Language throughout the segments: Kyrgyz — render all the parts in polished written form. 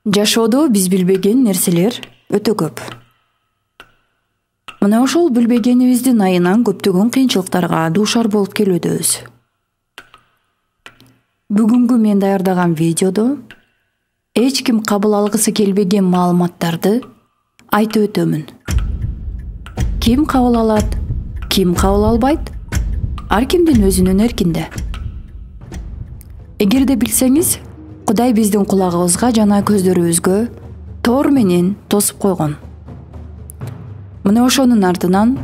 Жашоодо биз билбеген нерселер өтө көп. Мына ошол билбегенибиздин айынан көптөгөн кыйынчылыктарга дуушар болуп келүүбүз. Бүгүнкү мен даярдаган видеодо эч ким кабыл алгысы келбеген маалыматтарды айтып өтөмүн. Ким кабыл алат, ким кабыл албайт, ар кимдин өзүнүн эркинде. Эгерде билсеңиз, Кудай биздин кулагыбызга жана көздөрүбүзгө тор менен тосуп койгон. Мына ошонун артынан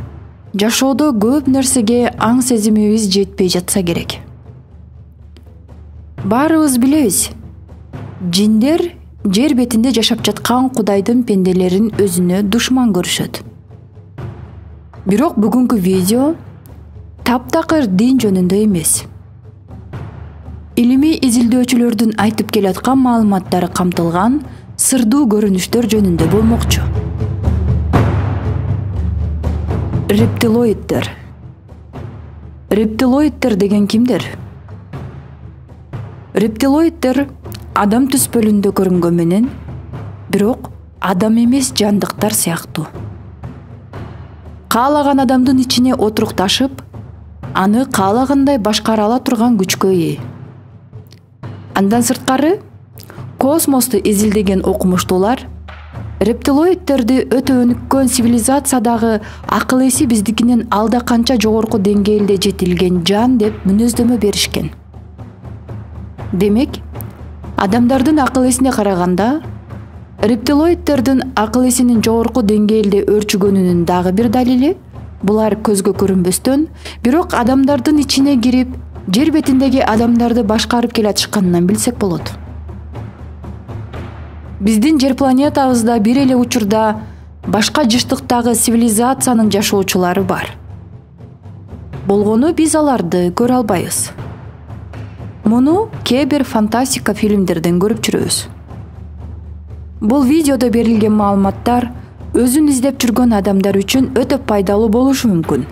жашоодо көп нерсеге аң сезимибиз жетпей жатса керек. Баарыбыз билебиз, жиндер жер бетинде жашап жаткан Кудайдын пенделерин өзүнө душман көрүшөт. Бирок бүгүнкү видео таптакыр дин жөнүндө эмес. Илимий изилдөөчүлөрдүн айтып келаткан маалыматтары камтылган сырдуу көрүнүштөр жөнүндө болмокчу. Рептилоиддер. Рептилоиддер деген кимдер? Рептилоиддер адам түспөлүндө көрүнгөн менен, бирок адам эмес жандыктар сыяктуу. Каалаган адамдын ичине отурукташып, аны каалагандай башкара ала турган күчкө ээ. Андан сырткары, космосту изилдеген окумуштуулар рептилоиддерди өтө өнүккөн цивилизациядагы акыл эси биздикинен алда канча жогорку деңгээлде жетилген жан деп мүнөздөмө беришкен. Демек, адамдардын акыл эсине караганда, рептилоиддердин акыл эсинин жогорку деңгээлде өөрчүгөнүнүн дагы бир далили булар көзгө көрүнбөстөн, бирок адамдардын ичине кирип, жер бетиндеги адамдарды башкарып келатышканынан билсек болот. Биздин жер планетабызда бир эле учурда башка жыштыктагы цивилизациянын жашоочулары бар. Болгону биз аларды көрө албайбыз. Муну кээ бир фантастика фильмдерден көрүп жүрөбүз. Бул видеодо берилген маалыматтар өзүн издеп жүргөн адамдар үчүн өтө пайдалуу болушу мүмкүн.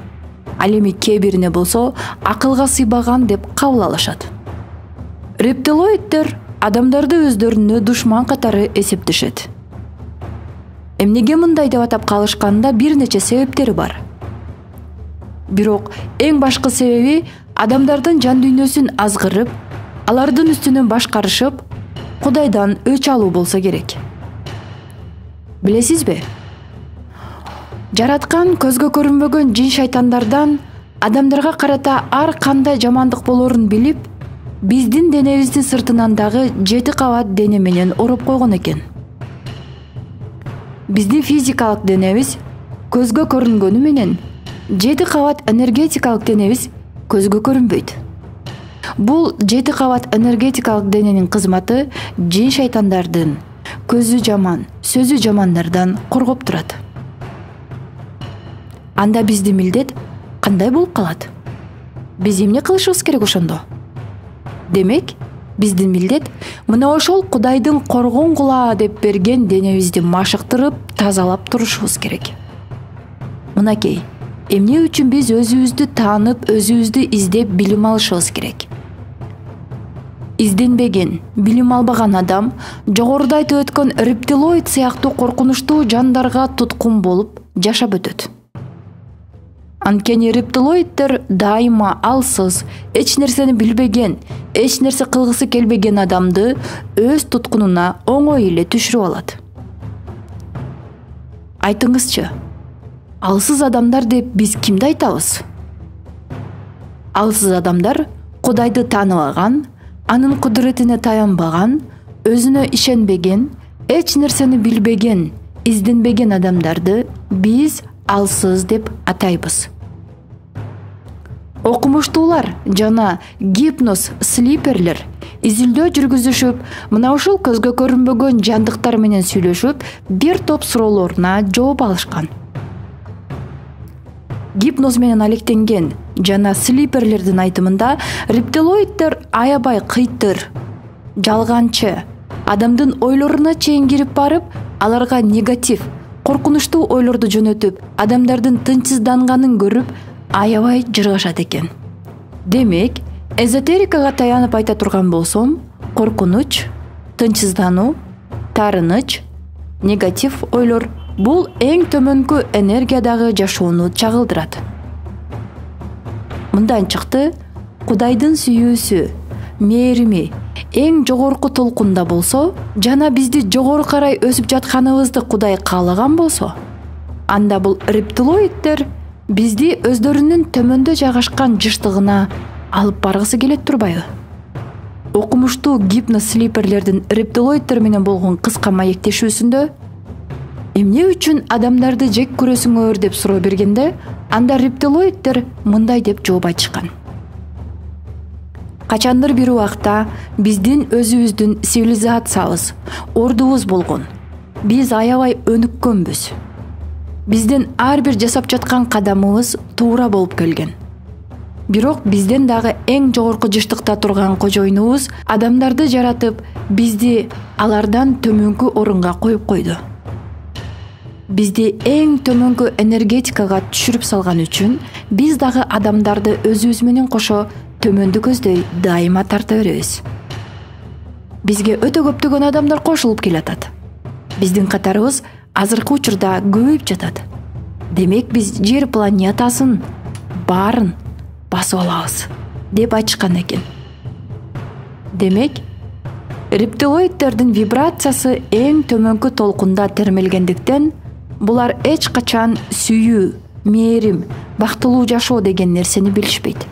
Ал эми кээ бирине болсо акылга сыйбаган деп кабыл алышат. Рептилоиддер адамдарды өздөрүнө душман катары эсептешет. Эмнеге мындай деп атап калышканында бир нече себептери бар. Бирок эң башкы себеби адамдардын жан дүйнөсүн азгырып, алардын үстүнөн башкарышып, Кудайдан өч алуу болсо керек. Билесизби? Жараткан көзгө көрүнбөгөн жин шайтандардан адамдарга карата ар кандай жамандык болорун билип, биздин денебиздин сыртынан дагы 7 кабат дене менен ороп койгон экен. Биздин физикалык денебиз көзгө көрүнгөнү менен 7 кабат энергетикалык денебиз көзгө көрүнбөйт. Бул 7 кабат энергетикалык дененин кызматы жин шайтандардын көзү жаман, сөзү жамандардан коргоп турат. Анда биздин милдет кандай болуп калат? Биз эмне кылышыбыз керек ошондо? Демек, биздин милдет мына ошол Кудайдын коргон кула деп берген денебизди машыктырып, тазалап турушубуз керек. Мынакей, эмне үчүн биз өзүбүздү таанып, өзүбүздү издеп билим алышыбыз керек? Изденбеген, билим албаган адам жогоруда айтып өткөн рептилоид сыяктуу коркунучтуу жандарга туткун болуп жашап өтөт. Анткени рептилоиддер дайыма алсыз, эч нерсени билбеген, эч нерсе кылгысы келбеген адамды өз туткунуна оңой эле түшүрүп алат. Айтыңызчы, алсыз адамдар деп биз кимди айтабыз? Алсыз адамдар Кудайды тааныбаган, анын кудуретине таянбаган, өзүнө ишенбеген, эч нерсени билбеген, изденбеген адамдарды биз алсыз деп атайбыз. Окумуштуулар жана гипноз слиперлер изилдөө жүргүзүшүп, мына ушул көзгө көрүнбөгөн жандыктар менен сүйлөшүп, бир топ суроолоруна жооп алышкан. Гипноз менен алектенген жана слиперлердин айтымында рептилоиддер аябай кыйтыр, жалганчы, адамдын ойлоруна чейин кирип барып, аларга негатив, коркунучтуу ойлорду жөнөтүп, адамдардын тынчсызданганын көрүп, аябай жыргашат экен. Демек, эзотерикага таянып айта турган болсом, коркунуч, тынчсыздануу таарыныч, негатив ойлор бул эң төмөнкү энергиядагы жашоону чагылдырат. Мындан чыкты, Кудайдын сүйүүсү, мээрими эң жогорку толкунда болсо, жана бизди жогору карай өсүп жатканыбызды Кудай каалаган болсо, анда бул рептилоиддер бизди өздөрүнүн төмөндө жайгашкан жыштыгына алып баргысы келет турбайбы? Окумуштуу гипнослиперлердин рептилоиддер менен болгон кыска маектешүүсүндө эмне үчүн адамдарды жек көрөсүңөр деп суроо бергенде, анда рептилоиддер мындай деп жооп айтышкан. Качандыр бир убакта биздин өзүбүздүн цивилизациябыз, ордубуз болгон. Биз аябай өнүккөнбүз. Биздин ар бир жасап жаткан кадамыбыз туура болуп келген. Бирок бизден дагы эң жогорку жыштыкта турган кожоюнубуз адамдарды жаратып, бизди алардан төмөнкү орунга коюп койду. Бизди эң төмөнкү энергетикага түшүрүп салган үчүн биз дагы адамдарды өзүбүз менен кошо төмөндү көздөй дайыма тарта беребиз. Бизге өтө көптөгөн адамдар кошулуп келатат. Биздин катарыбыз азыркы учурда көбөйүп жатат. Демек биз жер планетасын баарын басып алабыз деп айтышкан экен. Демек, рептилоиддердин вибрациясы эң төмөнкү толкунда термелгендиктен, булар эч качан сүйүү, мээрим, бактылуу жашоо деген нерсени билишпейт.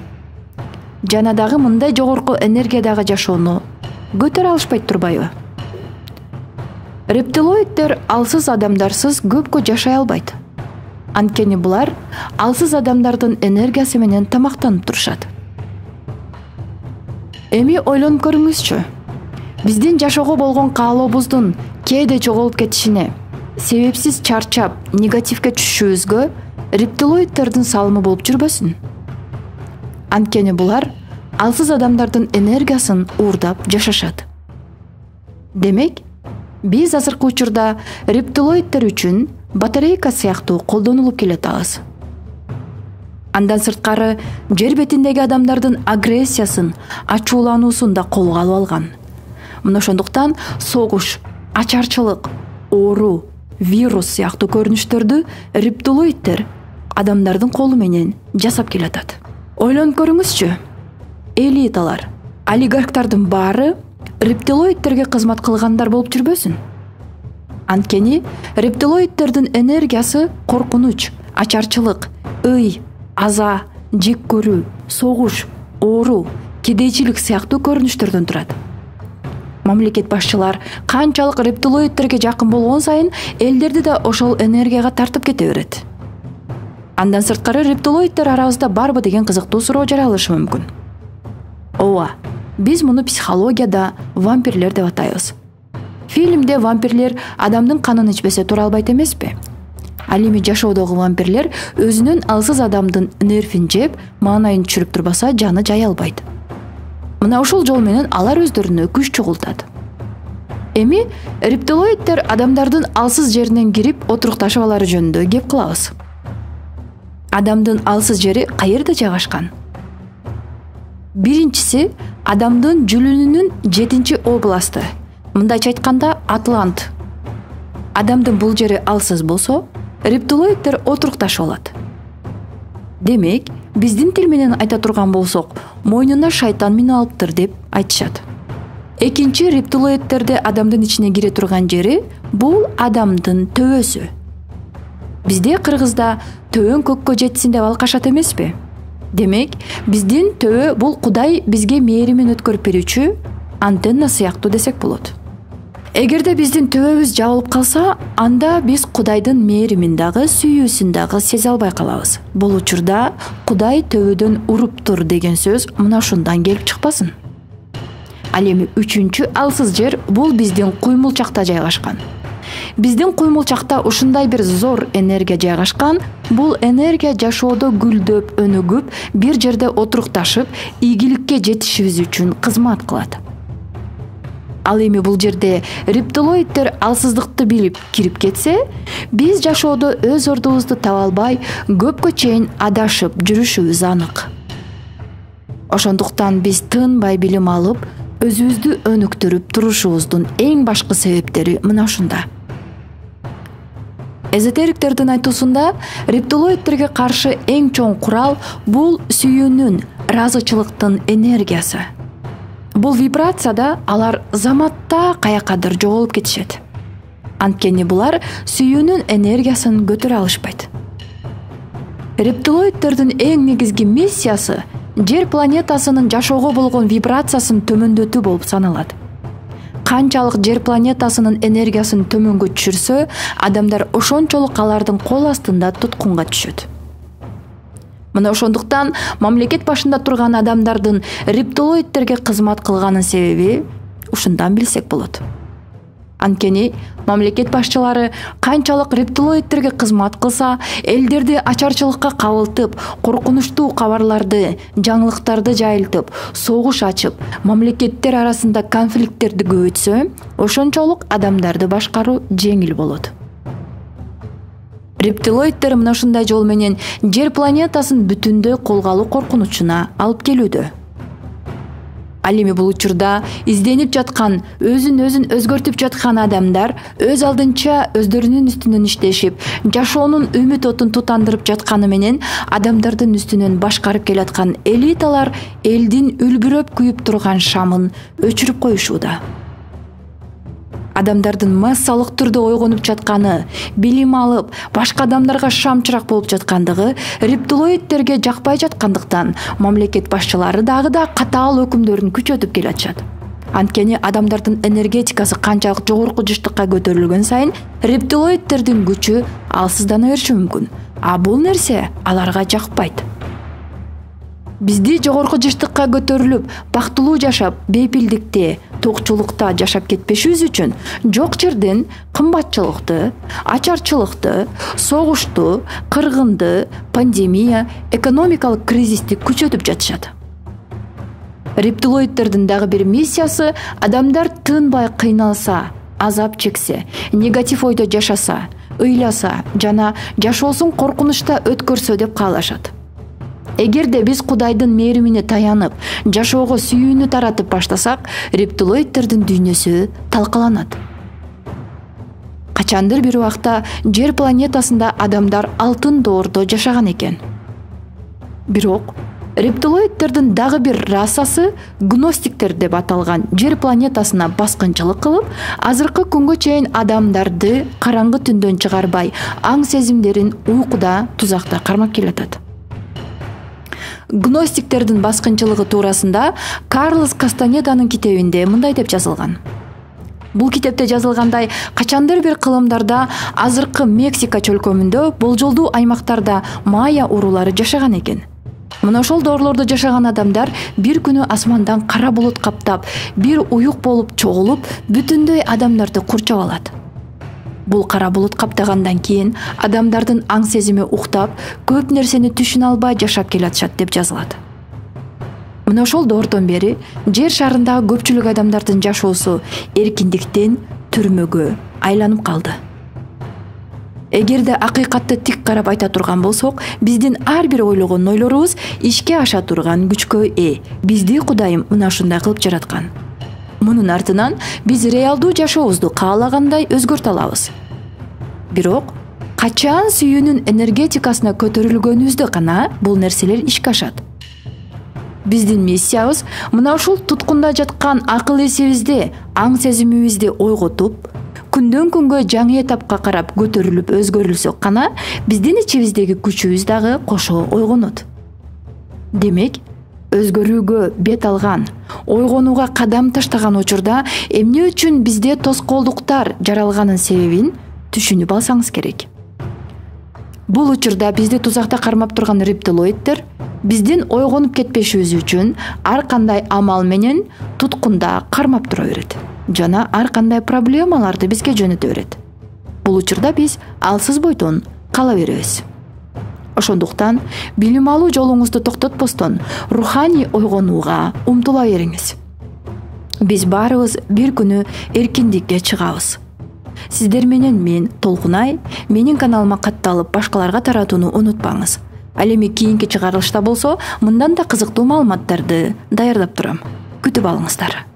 Жана дагы мындай жогорку энергиядагы жашоону көтөрө алышпайт турбайбы? Рептилоиддер алсыз адамдарсыз көпкө жашай албайт. Анткени булар алсыз адамдардын энергиясы менен тамактанып турушат. Эми ойлонуп көрүңүзчү. Биздин жашоого болгон каалообуздун кээде жоголуп кетишине, себепсиз чарчап, негативге түшүшүбүзгө рептилоиддердин салымы болуп жүрбөсүн? Анткени булар алсыз адамдардын энергиясын уурдап жашашат. Демек, биз азыркы учурда рептилоиддер үчүн батарейка сыяктуу колдонулуп келатабыз. Андан сырткары жер бетиндеги адамдардын агрессиясын, ачуулануусун да колго алып алган. Мына ошондуктан согуш, ачарчылык, оору, вирус сыяктуу көрүнүштөрдү рептилоиддер адамдардын колу менен жасап келатат. Ойлонуп көрүңүзчү. Элиталар, олигархтардын баары рептилоиддерге кызмат кылгандар болуп жүрбөсүн? Анткени рептилоиддердин энергиясы коркунуч, ачарчылык, аза, жек көрүү, согуш, оору, кедейчилик сыяктуу көрүнүштөрдөн турат. Мамлекет башчылар канчалык рептилоиддерге жакын болгон сайын элдерди да ошол энергияга тартып кете берет. Андан сырткары рептилоиддер арабызда барбы деген кызыктуу суроо жаралышы мүмкүн. Ооба, биз муну психологияда вампирлер деп атайбыз. Фильмде вампирлер адамдын канын ичпесе тура албайт эмеспи? Ал эми жашоодогу вампирлер өзүнүн алсыз адамдын нервин жеп, маанайын түшүрүп турбаса, жаны жай албайт. Мына ушул жол менен алар өздөрүнө күч чогултат. Эми рептилоиддер адамдардын алсыз жеринен кирип отурукташып алары жөнүндө кеп кылабыз. Адамдын алсыз жери каерде жайгашкан? Биринчиси адамдын жүлүнүнүн 7-чи областы. Мындайча айтканда Атлант. Адамдын бул жери алсыз болсо, рептилоиддер отурукташып алат. Демек, биздин тил менен айта турган болсок, мойнуна шайтан минип алыптыр деп айтышат. Экинчи рептилоиддерде адамдын ичине кире турган жери бул адамдын төбөсү. Бизде кыргызда төбөң көккө жетсин деп алкашат эмеспи? Демек, биздин төбө бул Кудай бизге мээримин өткөрүп берүүчү антенна сыяктуу десек болот. Эгерде биздин төбөбүз жабылып калса, анда биз Кудайдын мээримин дагы, сүйүүсүн дагы сезе албай калабыз. Бул учурда Кудай төбөдөн уруп тур деген сөз мына ушундан келип чыкпасын. Ал эми үчүнчү алсыз жер бул биздин куймулчакта жайгашкан. Биздин куймулчакта ушундай бир зор энергия жайгашкан. Бул энергия жашоодо гүлдөп, өнүгүп, бир жерде отурукташып, ийгиликке жетишибиз үчүн кызмат кылат. Ал эми бул жерде рептилоиддер алсыздыкты билип кирип кетсе, биз жашоодо өз ордубузду таба албай, көпкө чейин адашып жүрүшүбүз анык. Ошондуктан биз тынбай билим алып, өзүбүздү өнүктүрүп турушубуздун эң башкы себептери мына ушунда. Эзотериктердин айтуусунда рептилоидтерге каршы эң чоң курал бул сүйүүнүн, ыраазычылыктын энергиясы. Бул вибрацияда алар заматта каякадыр жоголуп кетишет. Анткени булар сүйүүнүн энергиясын көтөрө алышпайт. Рептилоидтердин эң негизги миссиясы Жер планетасынын жашоого болгон вибрациясын төмөндөтүү болуп саналат. Канчалык Жер планетасынын энергиясын төмөнгө түшүрсө, адамдар ошончолук алардын кол астында туткунга түшөт. Мына ошондуктан мамлекет башында турган адамдардын рептилоидтерге кызмат кылганын себеби ушундан билсек болот. Анткени мамлекет башчылары канчалык рептилоидтерге кызмат кылса, элдерди ачарчылыкка кабылтып, коркунучтуу кабарларды, жаңылыктарды жайылтып, согуш ачып, мамлекеттер арасында конфликттерди көбөйтсө, ошончолук адамдарды башкаруу жеңил болот. Рептилоидтер мына ушундай жол менен Жер планетасын бүтүндөй колго алуу коркунучуна алып келүүдө. Ал эми бул учурда изденип жаткан, өзүн өзгөртүп жаткан адамдар өз алдынча өздөрүнүн үстүнөн иштешип, жашоонун үмүт отун тутандырып жатканы менен адамдардын үстүнөн башкарып келаткан элиталар элдин үлбүрөп күйүп турган шамын өчүрүп коюшууда. Адамдардын массалык түрдө ойгонуп жатканы, билим алып, башка адамдарга шамчырак болуп жаткандыгы рептилоидтерге жакпай жаткандыктан мамлекет башчылары дагы да катаал өкүмдөрүн күчөтүп келатышат. Анткени адамдардын энергетикасы канчалык жогорку жыштыкка көтөрүлгөн сайын рептилоидтердин күчү алсыздана бериши мүмкүн. А бул нерсе аларга жакпайт. Бизди жогорку жыштыкка көтөрүлүп, бактылуу жашап, бейпилдикте, токчулукта жашап кетпешибиз үчүн жок жерден кымбатчылыкты, ачарчылыкты, согушту, кыргынды, пандемия, экономикалык кризисти күчөтүп жатышат. Рептилоидтердин дагы бир миссиясы адамдар тынбай кыйналса, азап чексе, негатив ойдо жашаса, ыйласа жана жашоосун коркунучта өткөрсө деп каалашат. Эгерде биз Кудайдын мээримине таянып, жашоого сүйүүнү таратып баштасак, рептилоидтердин дүйнөсү талкаланат. Качандыр бир убакта Жер планетасында адамдар алтын доордо жашаган экен. Бирок рептилоидтердин дагы бир расасы гностиктер деп аталган Жер планетасына баскынчылык кылып, азыркы күнгө чейин адамдарды караңгы түндөн чыгарбай, аң сезимдерин уйкуда, тузакта кармап келатат. Гностиктердин баскынчылыгы туурасында Карлос Кастанеданын китебинде мындай деп жазылган. Бул китепте жазылгандай, качандыр бир кылымдарда азыркы Мексика чөлкөмүндө болжолдуу аймактарда майя уруулары жашаган экен. Мына ошол доорлордо жашаган адамдар бир күнү асмандан кара булут каптап, бир уюк болуп чогулуп, бүтүндөй адамдарды курчап алат. Бул кара булут каптагандан кийин адамдардын аң сезими уктап, көп нерсени түшүнө албай жашап келатышат деп жазылат. Мына ошол доордон бери жер шарындагы көпчүлүк адамдардын жашоосу эркиндиктен түрмөгө айланып калды. Эгерде акыйкатты тик карап айта турган болсок, биздин ар бир ойлогон ойлорубуз ишке аша турган күчкө ээ. Бизди Кудайым мына ушундай кылып жараткан. Мунун артынан биз реалдуу жашообузду каалагандай өзгөртө алабыз. Бирок качан сүйүүнүн энергетикасына көтөрүлгөнүбүздө гана бул нерселер ишке ашат. Биздин миссиябыз мына ушул туткунда жаткан акыл эсибизди, аң сезимибизди ойготуп, күндөн күнгө жаңы этапка карап көтөрүлүп өзгөрүлсөк гана биздин ичибиздеги күчүбүз дагы кошо ойгонот. Демек, өзгөрүүгө бет алган, ойгонууга кадам таштаган учурда эмне үчүн бизде тоскоолдуктар жаралганын себебин түшүнүп алсаңыз керек. Бул учурда бизди тузакта кармап турган рептилоидтер биздин ойгонуп кетпешибиз үчүн ар кандай амал менен туткунда кармап тура берет жана ар кандай проблемаларды бизге жөнөтө берет. Бул учурда биз алсыз бойдон кала беребиз. Ошондуктан билим алуу жолуңузду токтотпостон руханий ойгонууга умтула бериңиз. Биз баарыбыз бир күнү эркиндикке чыгабыз. Сиздер менен мен Толкунай, менин каналыма катталып башкаларга таратууну унутпаңыз. Ал эми кийинки чыгарылышта болсо, мындан да кызыктуу маалыматтарды даярдап турам. Күтүп алыңыздар.